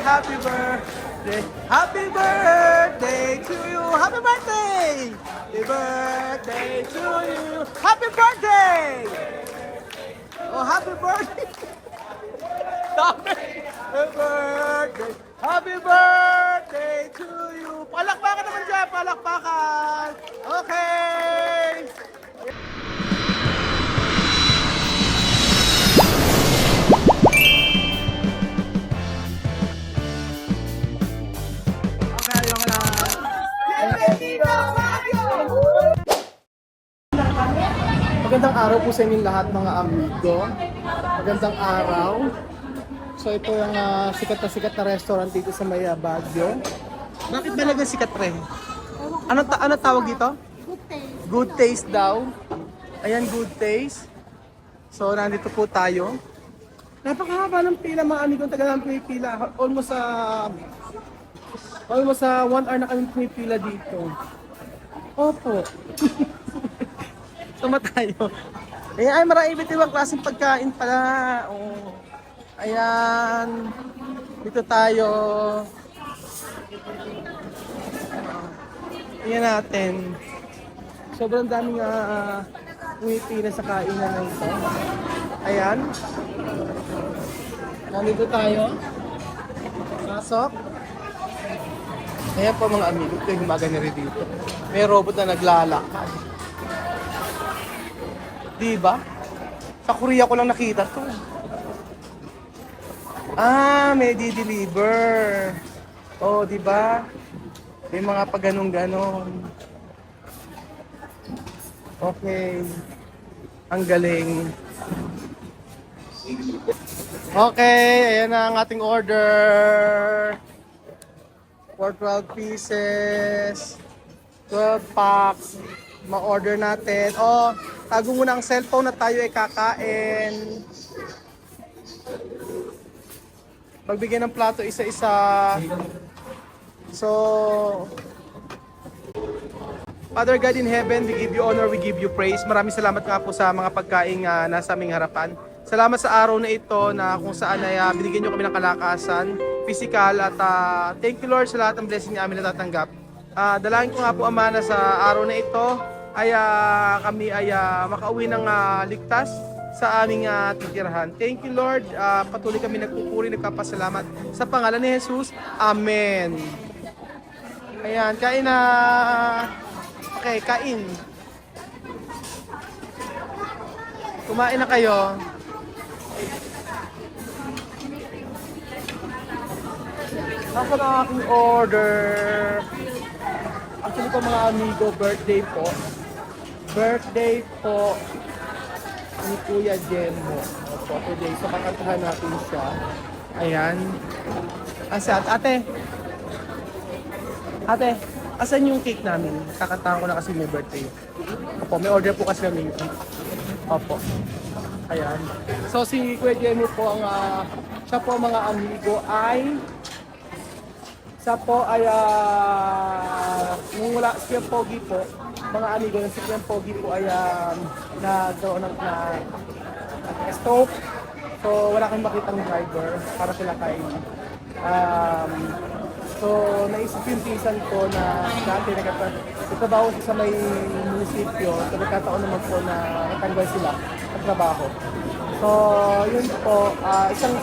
happy birthday, happy birthday to you, happy birthday, happy birthday to you, happy birthday. Oh, happy birthday. Happy birthday, happy birthday to you. Palakpakan naman dyan, palakpakan. Okay. Okay, yung magandang araw po sa inyong lahat mga amigo. Magandang araw. So ito yung sikat na restaurant dito sa may Baguio. Bakit ba naging sikat pre? Ano tawag dito? Good taste. Good taste daw. Ayan, good taste. So nandito po tayo. Napakahaba ng pila mga amigo. Tagal ng pila. Almost 1 hour na kami pumipila dito. Opo. Tama tayo. Ay, marami iba't ibang klaseng pagkain pala. Oh. Ayan. Dito tayo. Ayan natin. Sobrang daming pumipila sa kainan na ito. Ayan. Nandito tayo. Pasok. Ayan po mga amigo. Ito yung gumagana rin dito. May robot na naglalakad. Diba? Sa Korea ko lang nakita to. May di-deliver. Oh, diba? May mga pag-ganon-ganon. Okay. Ang galing. Okay, ayan na ang ating order. For 12 pieces. 12 packs. Ma-order natin. Oh, tago muna ang cellphone na tayo ay kakain. Magbigay ng plato isa-isa. So, Father God in heaven, we give you honor, we give you praise. Maraming salamat nga po sa mga pagkain nasa aming harapan. Salamat sa araw na ito na kung saan ay binigyan nyo kami ng kalakasan, physical at thank you Lord sa lahat ng blessing na amin natatanggap. Dalangin ko nga po Ama na sa araw na ito ay kami ay makauwi ng ligtas sa aming titirahan. Thank you Lord. Patuloy kami nagpupuri, nagpapasalamat sa pangalan ni Jesus. Amen. Ayan, kain na. Okay, kain. Kumain na kayo. Nasa na aking order. Actually po mga amigo, birthday po. Birthday po ni Kuya Jenmo. Opo, today. So kakantahan natin siya. Ayan. Ate. Ate, asan yung cake namin? Kakantahan ko na kasi may birthday. Opo, may order po kasi kami. Opo. Ayan. So si Kuya Jenmo po ang siya po mga amigo ay nung wala si Kuya Pogi po, mga amigo ng si Kuya Pogi po ay nagkaroon ng stroke. So wala kang makitang driver para sila kay so naisip yung pinsan ko na dati nagtatrabaho sa may munisipyo. So nagkataon naman po na natanggal sila sa trabaho. So yun po, isang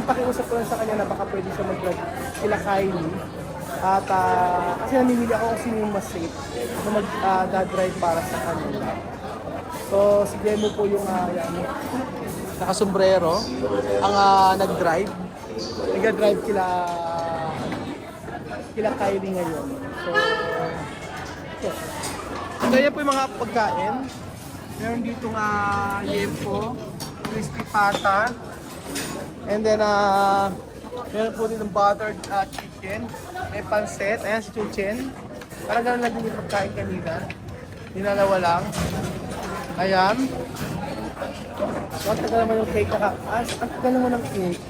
pakiusap ko lang sa kanya na baka pwede siya mag-drive sila Kylie. At kasi namimili ako kung sino yung mas safe na mag-drive para sa kanila. So si Demo po yung nakasombrero ang nag-drive. Nag-drive kila Kylie ngayon. So yan po yung mga pagkain. Meron dito nga yempo, crispy pata, and then meron po din ng buttered chicken, may pancit, ayan si Chuchen. Parang gano'n lang din yung pagkain kanina. Dinalawa lang. Ayan. So, ang tagal naman yung cake ang tagal naman ng cake.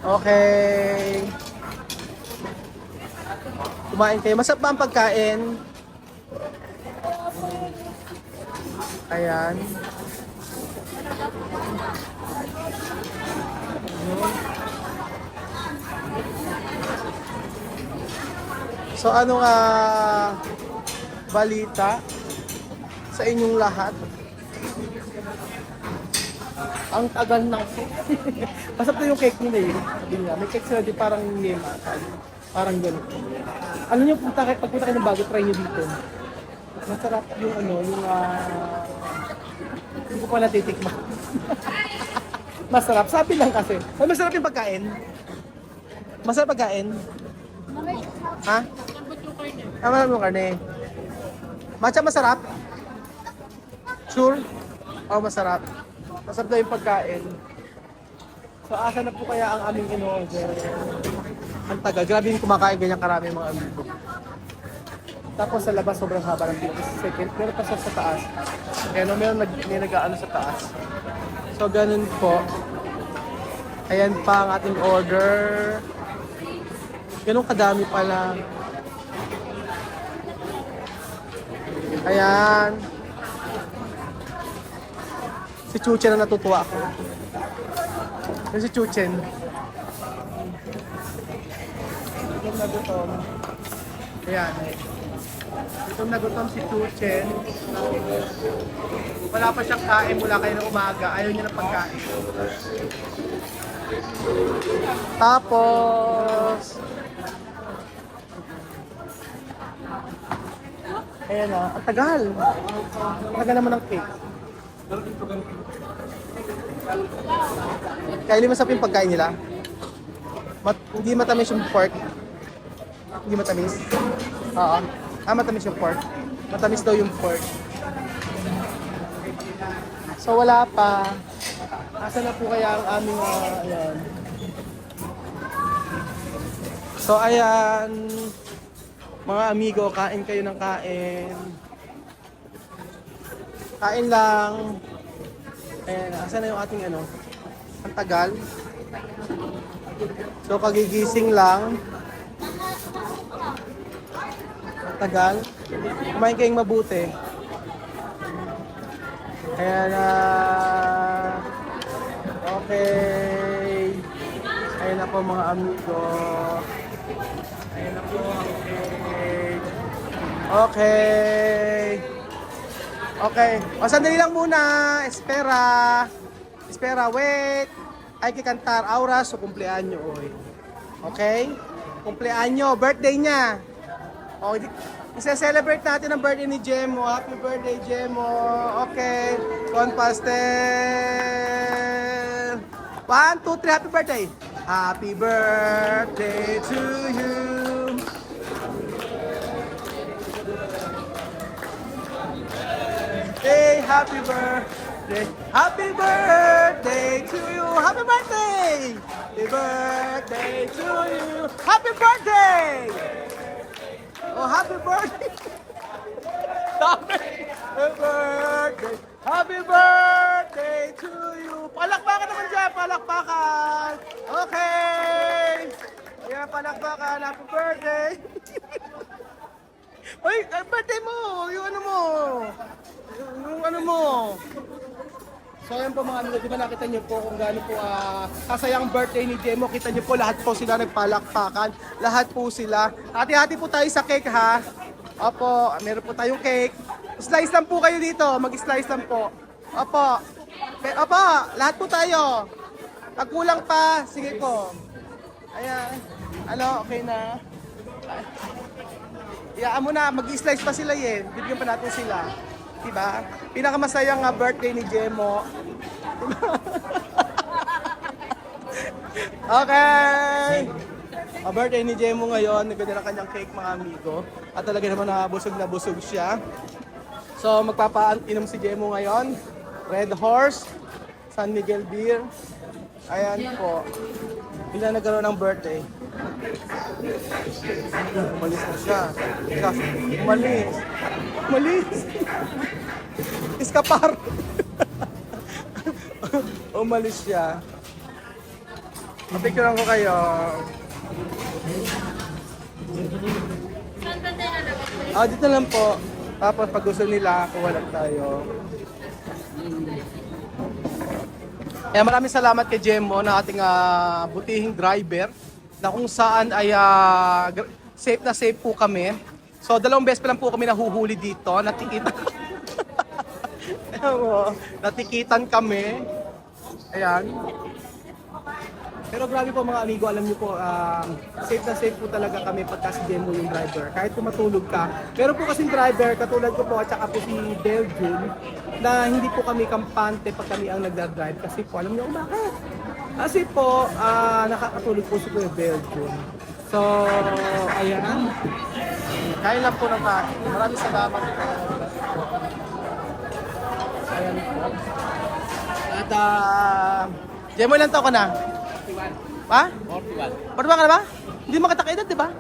Okay. Kumain kayo. Masarap ba ang pagkain? Ayan. So ano nga balita sa inyong lahat? Ang tagal ng cake. Masarap na yung cake nila eh. Yun nga, may cake sila di parang yema. Parang gano'n. Alam niyo, pagpunta kayo ng bago, try niyo dito. Masarap yung ano, yung hindi ko pa natitikman. Masarap, sabi lang kasi. Ay, masarap yung pagkain. Masarap pagkain. Ha? Masarap yung karne. Matcha masarap? Sure? Oh, masarap. Masarap na yung pagkain. So, asa na po kaya ang aming in-order? Ang taga. Grabe yung kumakain ganyan karami mga amigo. Tapos sa labas sobrang haba ng pila. Second, pero pa sa taas. Kaya no, may nag-aano sa taas. So, ganun po. Ayan pa ang ating order. Ganun kadami pala. Ayan. Si Chuchen na natutuwa ako. Yung si Chuchen. Gutom na gutom. Ayan. Gutom na gutom si Chuchen. Wala pa siyang kain mula kayo ng umaga. Ayaw niya ng pagkain. Tapos... Ayan o. Ang tagal. Ang tagal naman ng cake. Kaya hindi masarap yung pagkain nila. Hindi matamis yung pork. Hindi matamis. Oo. Matamis yung pork. Matamis daw yung pork. So wala pa. Asa na po kaya ang aming ayan. So ayan. Mga amigo, kain kayo ng kain. Kain lang. Ayan, asa na yung ating ano? Ang tagal. So, kagigising lang. Ang tagal. Kumain kayong mabuti. Ayan na. Okay. Ayan na po mga amigo. Ayan na po ang cake. Okay. Okay. O, sandali lang muna. Espera. Espera, wait. Hay que cantar ahora su cumpleaños hoy. Okay? Cumpleaños, birthday niya. O, isa-celebrate natin ang birthday ni Jemo. Happy birthday, Jemo. Okay. Con pastel. 1, 2, 3, happy birthday. Happy birthday to you. Hey, happy birthday. Happy birthday to you. Happy birthday. Happy birthday to you. Happy birthday. Oh, happy birthday. Happy birthday. Happy birthday to you. Palakpakan naman dyan. Palakpakan. Okay. Ayan, palakpakan. Happy birthday. Uy, birthday mo. Yung ano mo. Yung ano mo. So ayan po mga amigo, di ba nakita niyo po kung gaano po kasayang birthday ni Jemo. Kita niyo po lahat po sila nagpalakpakan. Lahat po sila. Hati-hati po tayo sa cake ha. Opo, meron po tayong cake. Slice lang po kayo dito. Mag-slice lang po. Opo. Opo, lahat po tayo. Pag kulang pa, sige po. Ayan. Ano, okay na. Iyaan mo na, mag-slice pa sila eh. Bibigyan pa natin sila. Diba? Pinakamasayang birthday ni Jemo. Diba? Okay! Birthday ni Jemo ngayon. Naganda na kanyang cake mga amigo. At talaga naman na busog siya. So magpapainom si Jemo ngayon. Red Horse, San Miguel Beer. Ayan po. Hindi na nagkaroon ng birthday. Umalis na siya. Umalis. Umalis. Iskapar. Umalis siya. Mapicturean ko kayo. Dito lang po. Tapos pag gusto nila, kuha lang tayo. Kaya maraming salamat kay Jemo na ating butihing driver na kung saan ay safe na safe po kami. So, 2 beses pa lang po kami nahuhuli dito. Natikitan. Ayan mo, natikitan kami. Ayan. Pero grabe po mga amigo, alam niyo po, safe na safe po talaga kami pagka si Demo yung driver. Kahit kung matulog ka. Pero po kasing driver, katulad ko po at saka po si Belgium, na hindi po kami kampante pag kami ang nagdadrive. Kasi po, alam niyo kung bakit? Kasi po, nakakatulog po si Kuya Belgium. So, ayan. Kaya lang po naman. Maraming salamat. Ayan po. At, Demo, ilang taon ka na? 41. Ha? 41. 41 ka na ba? Hindi mo katakaidan, di ba?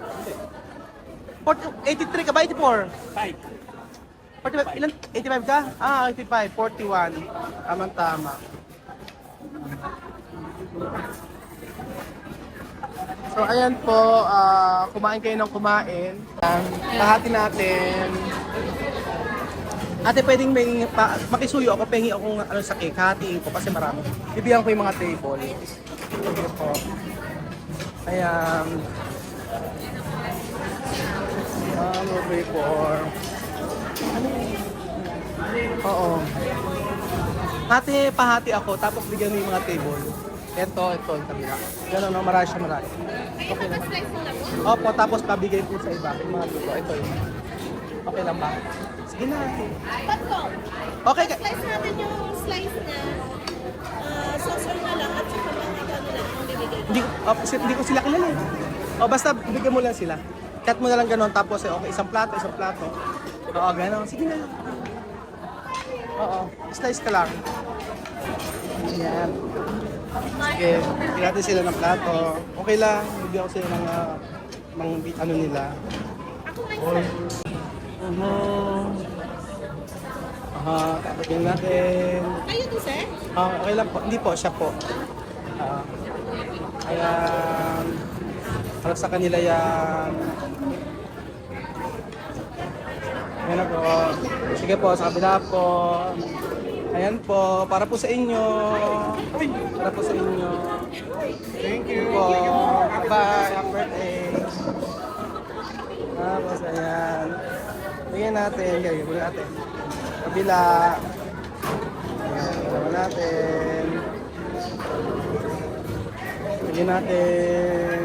83 ka ba? 84? 5. 45, ilan? 85 ka? 85, 41. Tamang-tama. So, ayan po, kumain kayo ng kumain. Kahati natin. Ate, pwedeng may makisuyo ako, pengi akong ano sa cake, hatiin ko kasi marami. Bibigyan ko yung mga table. Sige po. Ayan. Okay po. Oo. Hati, pahati ako, tapos bigyan mo yung mga table. Ito, yung kabila. Ganun, no? Marami siya, marami. Okay lang. Opo, tapos pabigay po sa iba. Yung mga dito, ito yun. Okay lang ba? Sige na. Tatlo. Okay. Slice natin yung slice na saucer na lang at saka mga gano'n lang ang bibigay. Hindi ko sila kilala eh. O basta bigyan mo lang sila. Cut mo na lang gano'n tapos okay, isang plato. Oo, gano'n. Sige na. Oo, slice ka lang. Ayan. Sige, bigyan natin sila ng plato. Okay lang, bigyan ko sila ng ano nila. Tapos natin. Kayo to, sir? Okay lang po. Hindi po, siya po. Ayan. Para sa kanila yan. Ayan na po. Sige po, sa kabila po. Ayan po, para po sa inyo. Para po sa inyo. Thank you po. Bye. Happy birthday. Tapos, ayan. Bigyan natin. Bigyan natin. Kabila. Bigyan natin. Bigyan natin.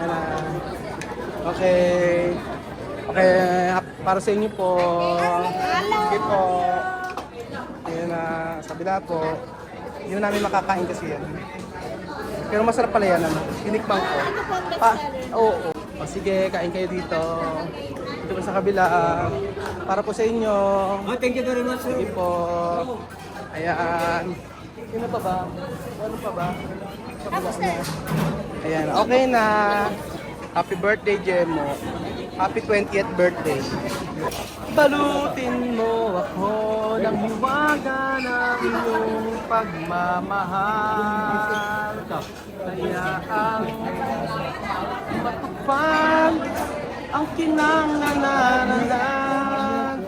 Ayan. Okay. Okay, para sa inyo po. Okay po. Ayan na, sa kabila po. Hindi na namin makakain kasi yan. Pero masarap pala yan, ano? Tinikman ko. Oo. O, sige, kain kayo dito. Dito po sa kabila. Para po sa inyo. Oh, thank you very much, sir. Sige po. Ayan. Sino pa ba? Ano pa ba? Ayan, okay na. Happy birthday, Jemo. Happy 20th birthday. Balutin mo ako ng hiwaga ng iyong pagmamahal. Kaya ang matupad ang kinangananalan.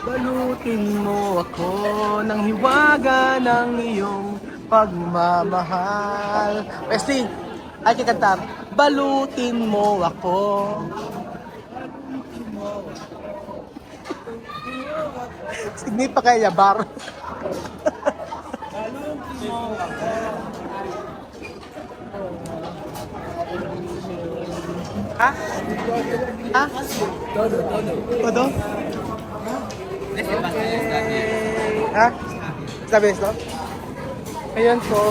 Balutin mo ako ng hiwaga ng iyong pagmamahal. Wesley, ay kikanta. Balutin mo ako. Hindi pa kaya bar. Balutin mo ako. Ha? Ha? Todo. Todo? Okay. Ha? Sabi ito? Ayan po.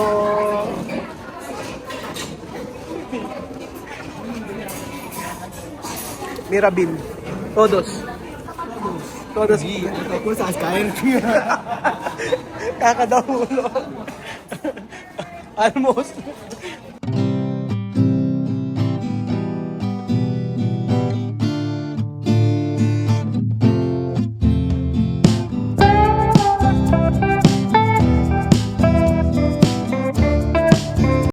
Mirabin. Todos. Todos. Kung saan kain. Kakadahulo. Almost.